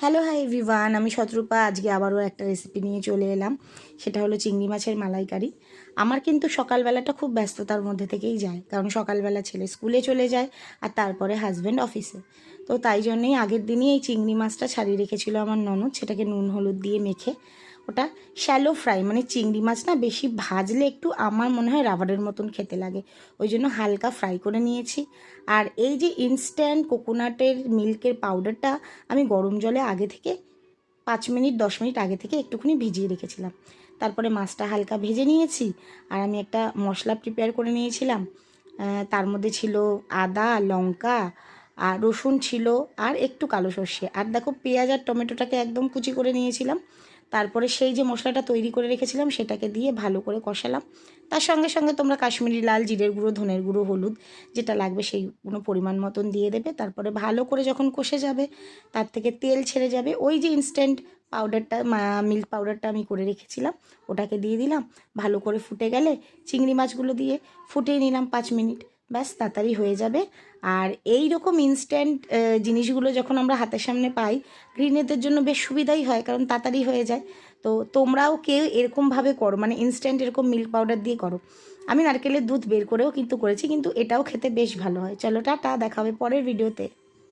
Hello hi everyone, আমি শতরূপা। আজকে আবারও একটা রেসিপি নিয়ে চলে এলাম। সেটা হলো চিংড়ি মাছের মালাইকারি। আমার কিন্তু সকালবেলাটা খুব ব্যস্ততার মধ্যে থেকেই যায়, কারণ সকালবেলা ছেলে স্কুলে চলে যায় আর তারপরে হাজব্যান্ড অফিসে। তো তাই জন্যেই আগের দিনই এই চিংড়ি মাছটা ছাড়িয়ে রেখেছিল আমার ননদ। সেটাকে নুন হলুদ দিয়ে মেখে, ওটা শ্যালো ফ্রাই, মানে চিংড়ি মাছ না বেশি ভাজলে একটু আমার মনে হয় রাবারের মতন খেতে লাগে, ওই জন্য হালকা ফ্রাই করে নিয়েছি। আর এই যে ইনস্ট্যান্ট কোকোনাটের মিল্কের পাউডারটা আমি গরম জলে আগে থেকে 5 মিনিট 10 মিনিট আগে থেকে একটুখানি ভিজিয়ে রেখেছিলাম। তারপরে মাছটা হালকা ভেজে নিয়েছি। আর আমি একটা মশলা প্রিপেয়ার করে নিয়েছিলাম। তার মধ্যে ছিল আদা, লঙ্কা আর রসুন ছিল, আর একটু কালো সর্ষে, আর দেখো পেঁয়াজ আর টমেটোটাকে একদম কুচি করে নিয়েছিলাম। তারপরে সেই যে মশলাটা তৈরি করে রেখেছিলাম সেটাকে দিয়ে ভালো করে কষালাম। তার সঙ্গে সঙ্গে তোমরা কাশ্মীরি লাল, জিরের গুঁড়ো, ধনের গুঁড়ো, হলুদ যেটা লাগবে সেইগুলো পরিমাণ মতন দিয়ে দেবে। তারপরে ভালো করে যখন কষে যাবে, তার থেকে তেল ছেড়ে যাবে, ওই যে ইনস্ট্যান্ট পাউডারটা, মিল্ক পাউডারটা আমি করে রেখেছিলাম, ওটাকে দিয়ে দিলাম। ভালো করে ফুটে গেলে চিংড়ি মাছগুলো দিয়ে ফুটিয়ে নিলাম 5 মিনিট। ব্যাস, তাড়াতাড়ি হয়ে যাবে। আর এই রকম ইনস্ট্যান্ট জিনিসগুলো যখন আমরা হাতের সামনে পাই, গৃহিণীদের জন্য বেশ সুবিধাই হয়, কারণ তাড়াতাড়ি হয়ে যায়। তো তোমরাও কেউ এরকমভাবে করো, মানে ইনস্ট্যান্ট এরকম মিল্ক পাউডার দিয়ে করো। আমি নারকেলের দুধ বের করেও কিন্তু করেছি, কিন্তু এটাও খেতে বেশ ভালো হয়। চলো টাটা, দেখা হবে পরের ভিডিওতে।